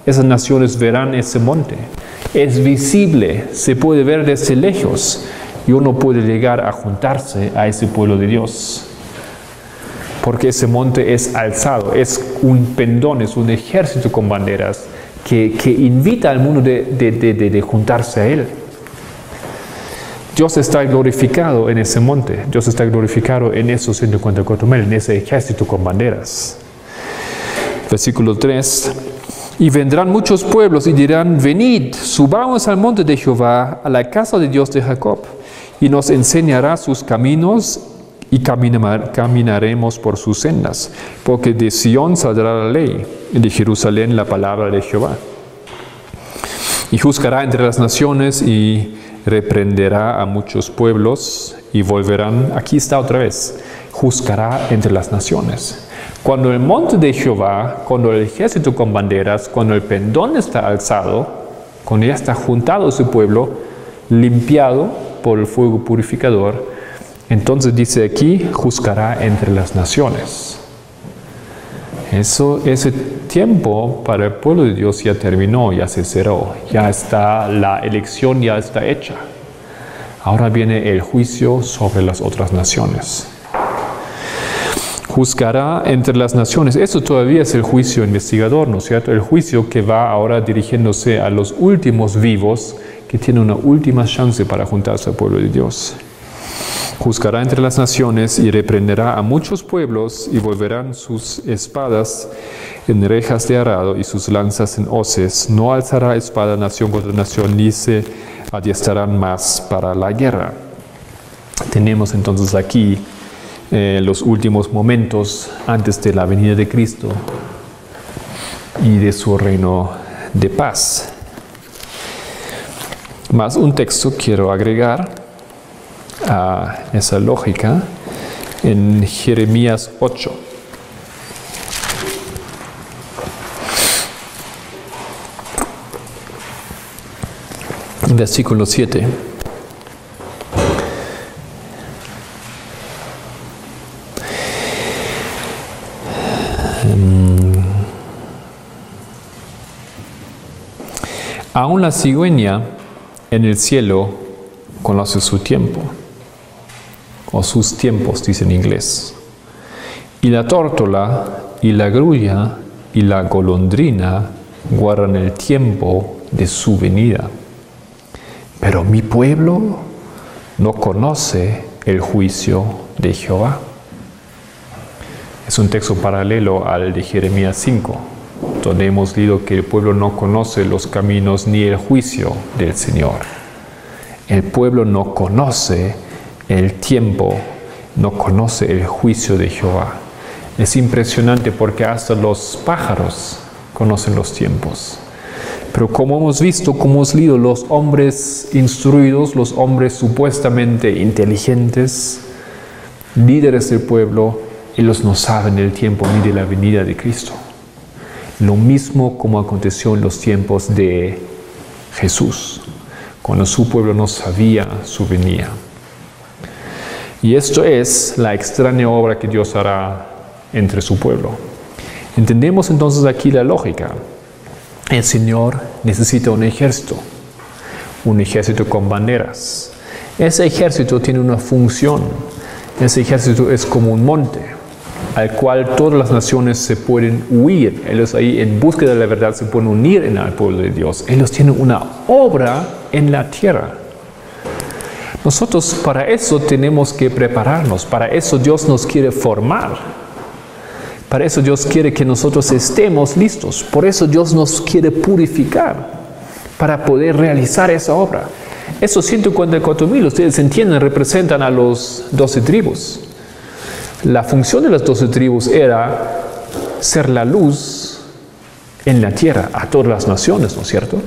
esas naciones verán ese monte. Es visible, se puede ver desde lejos y uno puede llegar a juntarse a ese pueblo de Dios. Porque ese monte es alzado, es un pendón, es un ejército con banderas que invita al mundo de juntarse a él. Dios está glorificado en ese monte, Dios está glorificado en esos 154,000, en ese ejército con banderas. Versículo 3. Y vendrán muchos pueblos y dirán, venid, subamos al monte de Jehová, a la casa de Dios de Jacob, y nos enseñará sus caminos y caminaremos por sus sendas, porque de Sión saldrá la ley, y de Jerusalén la palabra de Jehová. Y juzgará entre las naciones y reprenderá a muchos pueblos y volverán. Aquí está otra vez, juzgará entre las naciones. Cuando el monte de Jehová, cuando el ejército con banderas, cuando el pendón está alzado, cuando ya está juntado su pueblo, limpiado por el fuego purificador, entonces dice aquí, juzgará entre las naciones. Ese tiempo para el pueblo de Dios ya terminó, ya se cerró, ya está, la elección ya está hecha. Ahora viene el juicio sobre las otras naciones. Juzgará entre las naciones. Eso todavía es el juicio investigador, ¿no es cierto? El juicio que va ahora dirigiéndose a los últimos vivos que tienen una última chance para juntarse al pueblo de Dios. Juzgará entre las naciones y reprenderá a muchos pueblos y volverán sus espadas en rejas de arado y sus lanzas en hoces. No alzará espada nación contra nación ni se adiestrarán más para la guerra. Tenemos entonces aquí los últimos momentos antes de la venida de Cristo y de su reino de paz. Más un texto quiero agregar a esa lógica en Jeremías 8. Versículo 7. Aún la cigüeña en el cielo conoce su tiempo, o sus tiempos, dice en inglés. Y la tórtola, y la grulla, y la golondrina guardan el tiempo de su venida. Pero mi pueblo no conoce el juicio de Jehová. Es un texto paralelo al de Jeremías 5. donde hemos leído que el pueblo no conoce los caminos ni el juicio del Señor. El pueblo no conoce el tiempo, no conoce el juicio de Jehová. Es impresionante porque hasta los pájaros conocen los tiempos. Pero como hemos visto, como hemos leído, los hombres instruidos, los hombres supuestamente inteligentes, líderes del pueblo, ellos no saben el tiempo ni de la venida de Cristo. Lo mismo como aconteció en los tiempos de Jesús, cuando su pueblo no sabía su venida. Y esto es la extraña obra que Dios hará entre su pueblo. Entendemos entonces aquí la lógica. El Señor necesita un ejército con banderas. Ese ejército tiene una función. Ese ejército es como un monte al cual todas las naciones se pueden huir. Ellos ahí en búsqueda de la verdad se pueden unir en el pueblo de Dios. Ellos tienen una obra en la tierra. Nosotros para eso tenemos que prepararnos. Para eso Dios nos quiere formar. Para eso Dios quiere que nosotros estemos listos. Por eso Dios nos quiere purificar para poder realizar esa obra. Esos 144,000, ustedes entienden, representan a los 12 tribus. La función de las 12 tribus era ser la luz en la tierra a todas las naciones, ¿no es cierto?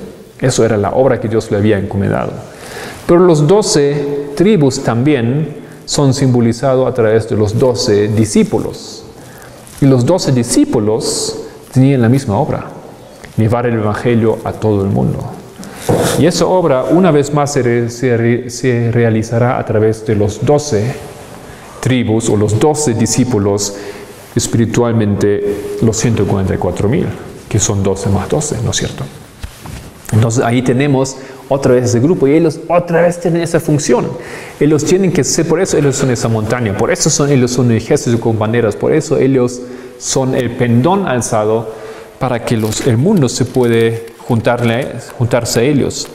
Eso era la obra que Dios le había encomendado. Pero los 12 tribus también son simbolizados a través de los 12 discípulos. Y los 12 discípulos tenían la misma obra, llevar el Evangelio a todo el mundo. Y esa obra una vez más se realizará a través de los 12 tribus o los 12 discípulos, espiritualmente los 144,000, que son 12 más 12, ¿no es cierto? Entonces ahí tenemos otra vez ese grupo y ellos otra vez tienen esa función. Ellos tienen que ser, por eso ellos son esa montaña, por eso ellos son el ejército con banderas, por eso ellos son el pendón alzado para que el mundo se puede juntarse a ellos.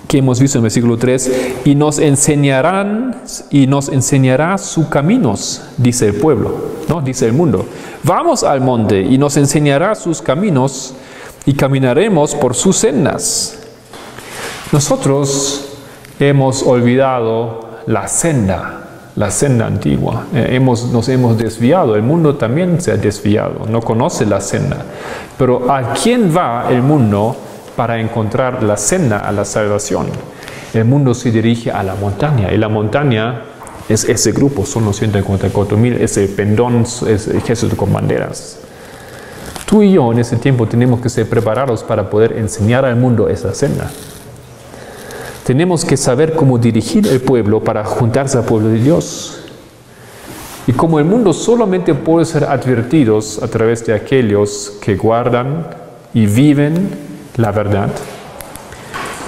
Que hemos visto en el versículo 3, y nos enseñará sus caminos, dice el pueblo, ¿no? Dice el mundo. Vamos al monte y nos enseñará sus caminos y caminaremos por sus sendas. Nosotros hemos olvidado la senda antigua. Nos hemos desviado. El mundo también se ha desviado. No conoce la senda. Pero ¿a quién va el mundo para encontrar la senda a la salvación? El mundo se dirige a la montaña. Y la montaña es ese grupo. Son los 144,000. Ese pendón, ese ejército con banderas. Tú y yo en ese tiempo tenemos que ser preparados para poder enseñar al mundo esa senda. Tenemos que saber cómo dirigir el pueblo para juntarse al pueblo de Dios. Y como el mundo solamente puede ser advertidos a través de aquellos que guardan y viven la verdad,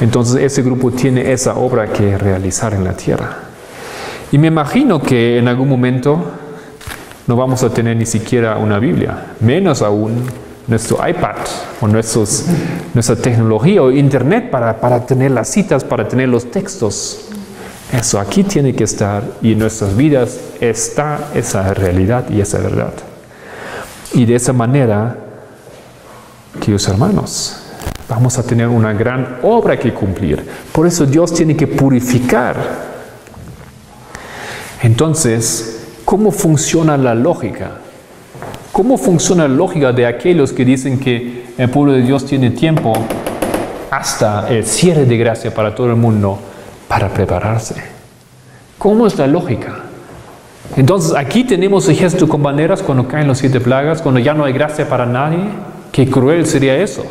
entonces ese grupo tiene esa obra que realizar en la tierra. Y me imagino que en algún momento no vamos a tener ni siquiera una Biblia, menos aún nuestro iPad o nuestra tecnología o internet para tener las citas, para tener los textos. Eso aquí tiene que estar y en nuestras vidas está esa realidad y esa verdad. Y de esa manera, queridos hermanos, vamos a tener una gran obra que cumplir. Por eso Dios tiene que purificar. Entonces, ¿cómo funciona la lógica? ¿Cómo funciona la lógica de aquellos que dicen que el pueblo de Dios tiene tiempo hasta el cierre de gracia para todo el mundo para prepararse? ¿Cómo es la lógica? Entonces aquí tenemos ejército con banderas cuando caen los 7 plagas, cuando ya no hay gracia para nadie. Qué cruel sería eso.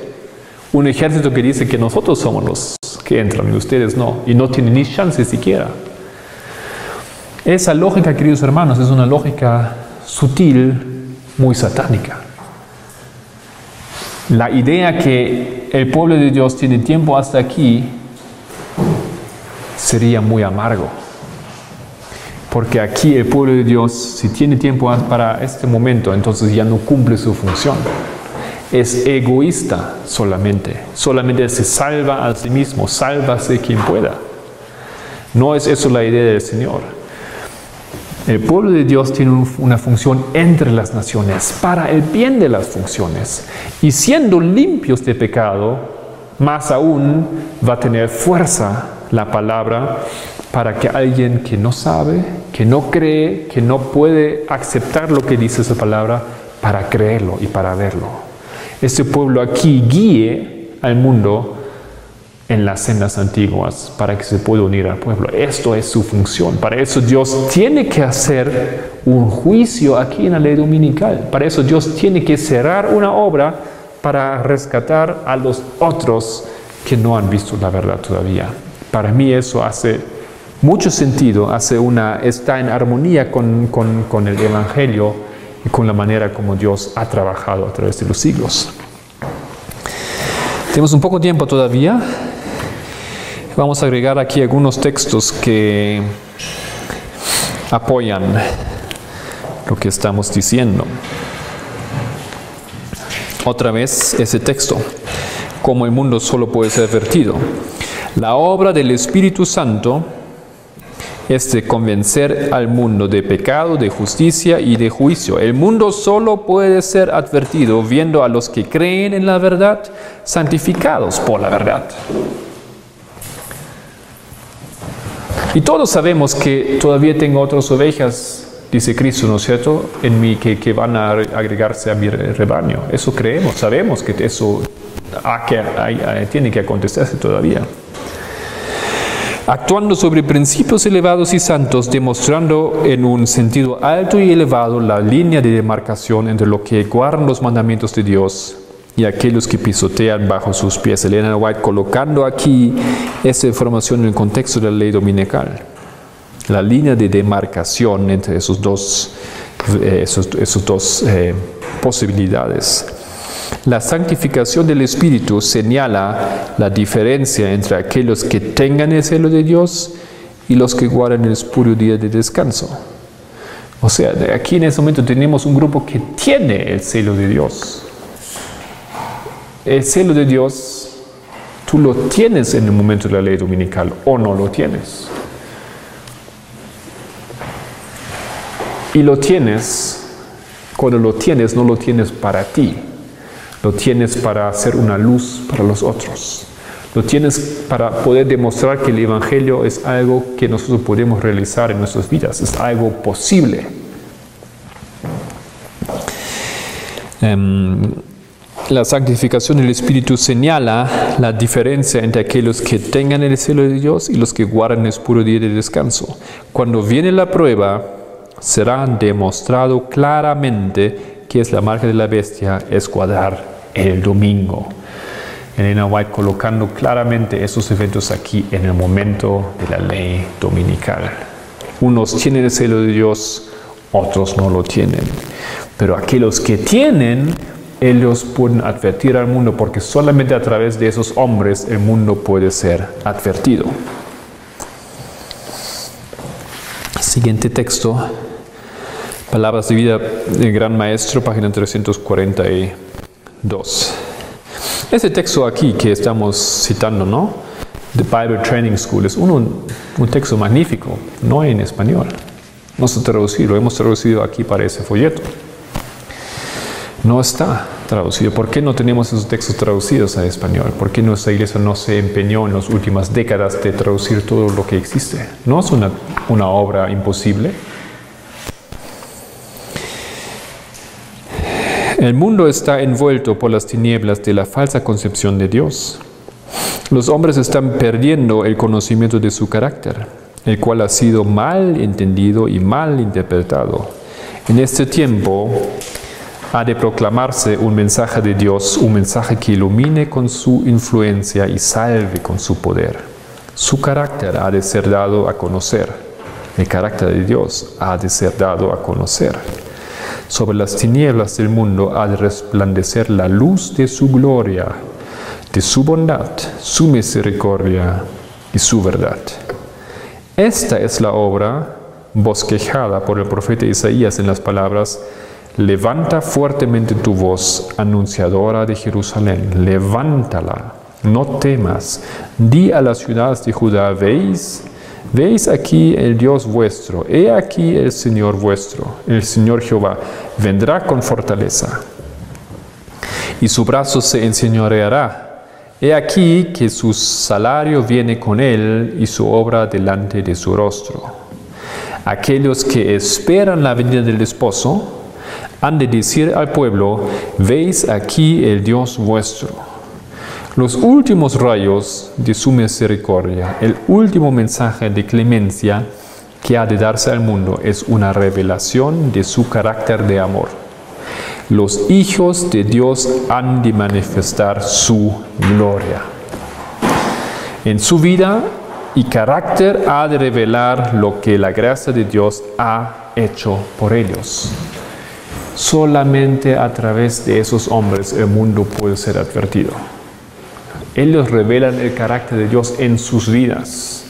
Un ejército que dice que nosotros somos los que entran y ustedes no, y no tienen ni chance siquiera. Esa lógica, queridos hermanos, es una lógica sutil, muy satánica. La idea que el pueblo de Dios tiene tiempo hasta aquí sería muy amargo. Porque aquí el pueblo de Dios, si tiene tiempo para este momento, entonces ya no cumple su función. Es egoísta solamente. Solamente se salva a sí mismo. Sálvase quien pueda. No es eso la idea del Señor. El pueblo de Dios tiene una función entre las naciones, para el bien de las funciones. Y siendo limpios de pecado, más aún va a tener fuerza la palabra para que alguien que no sabe, que no cree, que no puede aceptar lo que dice esa palabra, para creerlo y para verlo. Este pueblo aquí guíe al mundo en las sendas antiguas para que se pueda unir al pueblo. Esto es su función. Para eso Dios tiene que hacer un juicio aquí en la ley dominical. Para eso Dios tiene que cerrar una obra para rescatar a los otros que no han visto la verdad todavía. Para mí eso hace mucho sentido, está en armonía con el Evangelio y con la manera como Dios ha trabajado a través de los siglos. Tenemos un poco de tiempo todavía. Vamos a agregar aquí algunos textos que apoyan lo que estamos diciendo. Otra vez ese texto, como el mundo solo puede ser advertido. La obra del Espíritu Santo es de convencer al mundo de pecado, de justicia y de juicio. El mundo solo puede ser advertido viendo a los que creen en la verdad, santificados por la verdad. Y todos sabemos que todavía tengo otras ovejas, dice Cristo, ¿no es cierto?, en mí que van a agregarse a mi rebaño. Eso creemos, sabemos que eso tiene que acontecerse todavía. Actuando sobre principios elevados y santos, demostrando en un sentido alto y elevado la línea de demarcación entre lo que guardan los mandamientos de Dios y aquellos que pisotean bajo sus pies. Elena White colocando aquí esa información en el contexto de la ley dominical. La línea de demarcación entre esos dos posibilidades. La santificación del Espíritu señala la diferencia entre aquellos que tengan el celo de Dios y los que guardan el espurio día de descanso. O sea, aquí en ese momento tenemos un grupo que tiene el celo de Dios. El celo de Dios, tú lo tienes en el momento de la ley dominical o no lo tienes. Y lo tienes, cuando lo tienes, no lo tienes para ti. Lo tienes para hacer una luz para los otros. Lo tienes para poder demostrar que el Evangelio es algo que nosotros podemos realizar en nuestras vidas. Es algo posible. La santificación del Espíritu señala la diferencia entre aquellos que tengan el celo de Dios y los que guardan el puro día de descanso. Cuando viene la prueba, será demostrado claramente que es la marca de la bestia, es guardar el domingo. Elena White colocando claramente esos eventos aquí en el momento de la ley dominical. Unos tienen el celo de Dios, otros no lo tienen. Pero aquellos que tienen, ellos pueden advertir al mundo, porque solamente a través de esos hombres el mundo puede ser advertido. Siguiente texto. Palabras de vida del Gran Maestro, página 342. Este texto aquí que estamos citando, ¿no? The Bible Training School, es un texto magnífico, no hay en español. No está traducido, lo hemos traducido aquí para ese folleto. No está traducido. ¿Por qué no tenemos esos textos traducidos a español? ¿Por qué nuestra iglesia no se empeñó en las últimas décadas de traducir todo lo que existe? No es una obra imposible. El mundo está envuelto por las tinieblas de la falsa concepción de Dios. Los hombres están perdiendo el conocimiento de su carácter, el cual ha sido mal entendido y mal interpretado. En este tiempo ha de proclamarse un mensaje de Dios, un mensaje que ilumine con su influencia y salve con su poder. Su carácter ha de ser dado a conocer. El carácter de Dios ha de ser dado a conocer. Sobre las tinieblas del mundo ha de resplandecer la luz de su gloria, de su bondad, su misericordia y su verdad. Esta es la obra bosquejada por el profeta Isaías en las palabras: levanta fuertemente tu voz, anunciadora de Jerusalén, levántala, no temas, di a las ciudades de Judá, ¿veis? Veis aquí el Dios vuestro, he aquí el Señor vuestro, el Señor Jehová, vendrá con fortaleza, y su brazo se enseñoreará. He aquí que su salario viene con él, y su obra delante de su rostro. Aquellos que esperan la venida del esposo han de decir al pueblo, veis aquí el Dios vuestro. Los últimos rayos de su misericordia, el último mensaje de clemencia que ha de darse al mundo es una revelación de su carácter de amor. Los hijos de Dios han de manifestar su gloria. En su vida y carácter ha de revelar lo que la gracia de Dios ha hecho por ellos. Solamente a través de esos hombres el mundo puede ser advertido. Ellos revelan el carácter de Dios en sus vidas.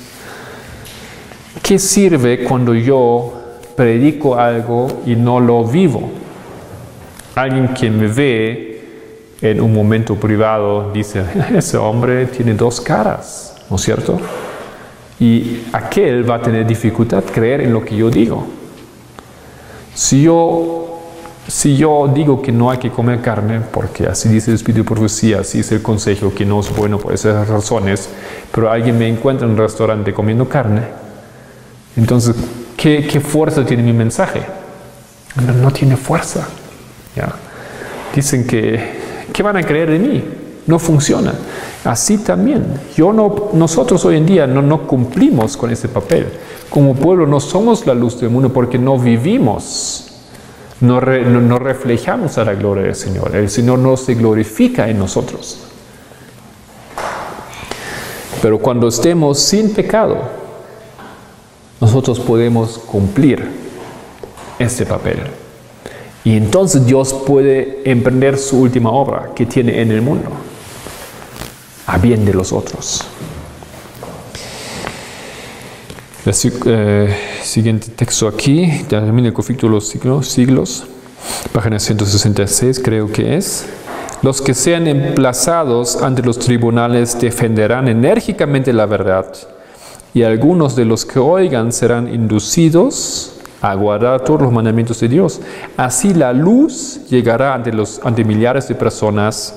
¿Qué sirve cuando yo predico algo y no lo vivo? Alguien que me ve en un momento privado dice, ese hombre tiene dos caras, ¿no es cierto? Y aquel va a tener dificultad creer en lo que yo digo. Si yo digo que no hay que comer carne, porque así dice el Espíritu de Profecía, así es el consejo, que no es bueno por esas razones, pero alguien me encuentra en un restaurante comiendo carne, entonces, ¿qué fuerza tiene mi mensaje? No tiene fuerza. ¿Ya? Dicen ¿qué van a creer de mí? No funciona. Así también. Nosotros hoy en día no cumplimos con ese papel. Como pueblo no somos la luz del mundo porque no vivimos. No reflejamos a la gloria del Señor. El Señor no se glorifica en nosotros. Pero cuando estemos sin pecado, nosotros podemos cumplir este papel. Y entonces Dios puede emprender su última obra que tiene en el mundo, a bien de los otros. Siguiente texto aquí, termina el conflicto de los siglos, página 166 creo que es. Los que sean emplazados ante los tribunales defenderán enérgicamente la verdad, y algunos de los que oigan serán inducidos a guardar todos los mandamientos de Dios. Así la luz llegará ante millares de personas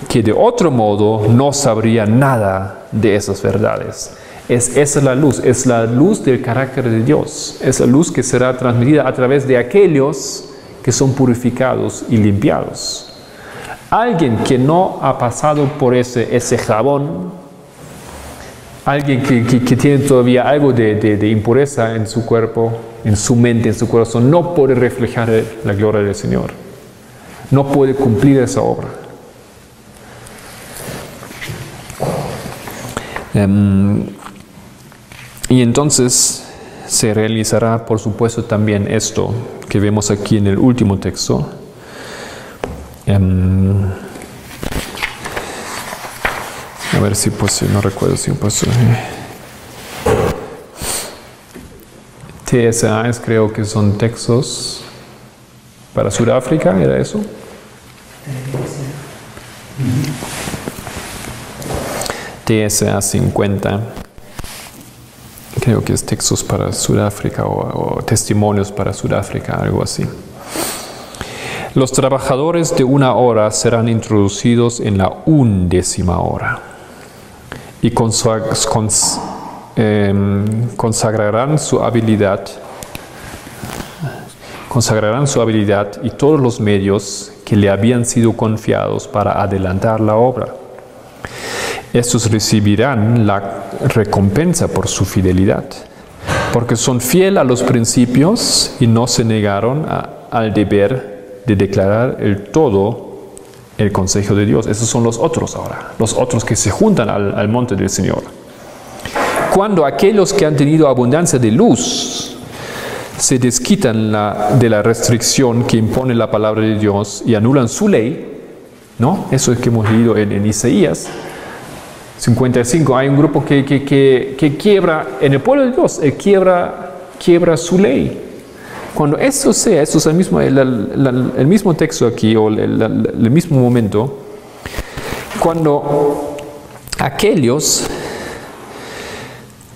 que de otro modo no sabrían nada de esas verdades. Esa es la luz del carácter de Dios. Es la luz que será transmitida a través de aquellos que son purificados y limpiados. Alguien que no ha pasado por ese jabón, alguien que tiene todavía algo de impureza en su cuerpo, en su mente, en su corazón, no puede reflejar la gloria del Señor. No puede cumplir esa obra. Y entonces se realizará, por supuesto, también esto que vemos aquí en el último texto. A ver si no recuerdo si TSA creo que son textos para Sudáfrica, ¿era eso? TSA 50, creo que es textos para Sudáfrica o testimonios para Sudáfrica, algo así. Los trabajadores de una hora serán introducidos en la 11ª hora y consagrarán su habilidad y todos los medios que le habían sido confiados para adelantar la obra. Estos recibirán la recompensa por su fidelidad, porque son fieles a los principios y no se negaron al deber de declarar el consejo de Dios. Esos son los otros ahora, los otros que se juntan al monte del Señor. Cuando aquellos que han tenido abundancia de luz se desquitan de la restricción que impone la palabra de Dios y anulan su ley, ¿no? Eso es que hemos leído en Isaías 55. Hay un grupo que quiebra, en el pueblo de Dios, quiebra su ley. Cuando eso sea, esto es el mismo texto aquí, o el mismo momento, cuando aquellos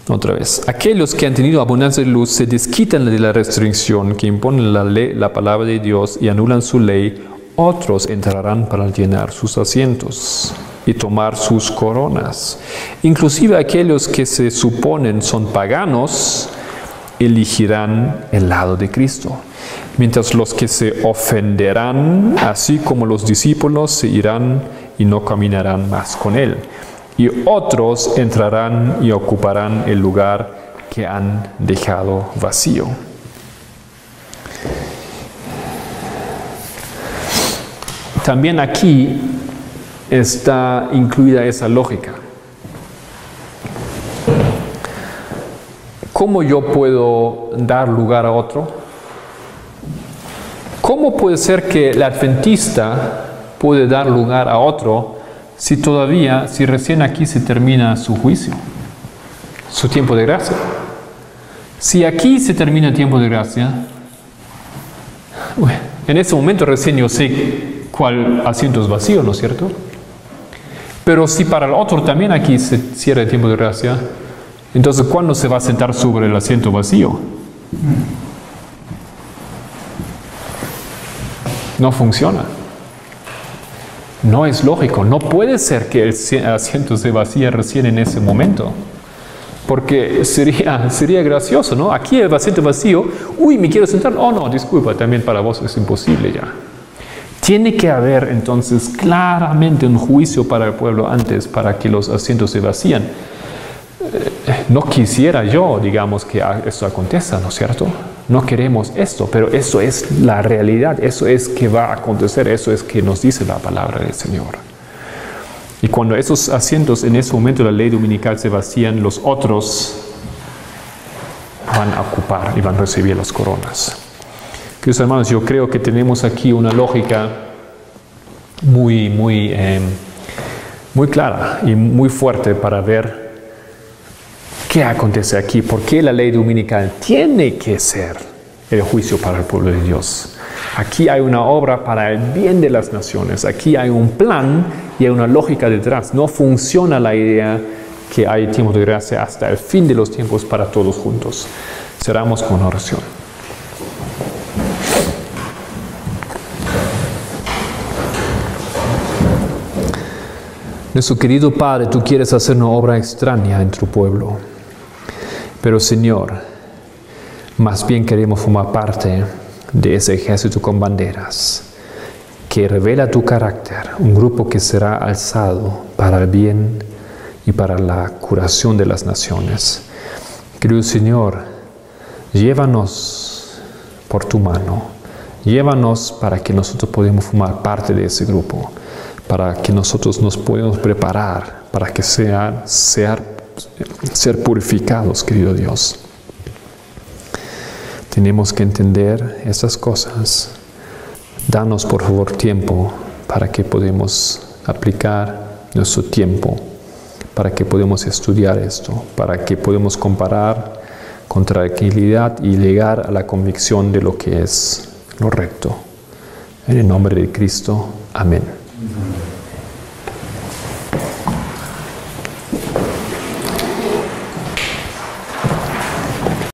Otra vez, aquellos que han tenido abundancia de luz se desquitan de la restricción que impone la ley, la palabra de Dios, y anulan su ley. Otros entrarán para llenar sus asientos y tomar sus coronas. Inclusive aquellos que se suponen son paganos elegirán el lado de Cristo, mientras los que se ofenderán, así como los discípulos, se irán y no caminarán más con él. Y otros entrarán y ocuparán el lugar que han dejado vacío. También aquí está incluida esa lógica. ¿Cómo yo puedo dar lugar a otro? ¿Cómo puede ser que el adventista puede dar lugar a otro si recién aquí se termina su juicio, su tiempo de gracia? Si aquí se termina el tiempo de gracia, en ese momento recién yo sé cuál asiento es vacío, ¿no es cierto? Pero si para el otro también aquí se cierra el tiempo de gracia, entonces ¿cuándo se va a sentar sobre el asiento vacío? No funciona. No es lógico. No puede ser que el asiento se vacíe recién en ese momento. Porque sería gracioso, ¿no? Aquí el asiento vacío, uy, me quiero sentar. Oh, no, disculpa, también para vos es imposible ya. Tiene que haber entonces claramente un juicio para el pueblo antes para que los asientos se vacían. No quisiera yo, digamos, que esto acontezca, ¿no es cierto? No queremos esto, pero eso es la realidad, eso es que va a acontecer, eso es que nos dice la palabra del Señor. Y cuando esos asientos en ese momento de la ley dominical se vacían, los otros van a ocupar y van a recibir las coronas. Queridos hermanos, yo creo que tenemos aquí una lógica muy clara y muy fuerte para ver qué acontece aquí, por qué la ley dominical tiene que ser el juicio para el pueblo de Dios. Aquí hay una obra para el bien de las naciones, aquí hay un plan y hay una lógica detrás. No funciona la idea que hay tiempo de gracia hasta el fin de los tiempos para todos juntos. Cerramos con oración. Nuestro querido Padre, tú quieres hacer una obra extraña en tu pueblo. Pero Señor, más bien queremos formar parte de ese ejército con banderas que revela tu carácter, un grupo que será alzado para el bien y para la curación de las naciones. Querido Señor, llévanos por tu mano, llévanos para que nosotros podamos formar parte de ese grupo, para que nosotros nos podamos preparar para que ser purificados, querido Dios. Tenemos que entender esas cosas. Danos, por favor, tiempo para que podamos aplicar nuestro tiempo, para que podamos estudiar esto, para que podamos comparar con tranquilidad y llegar a la convicción de lo que es lo recto. En el nombre de Cristo. Amén.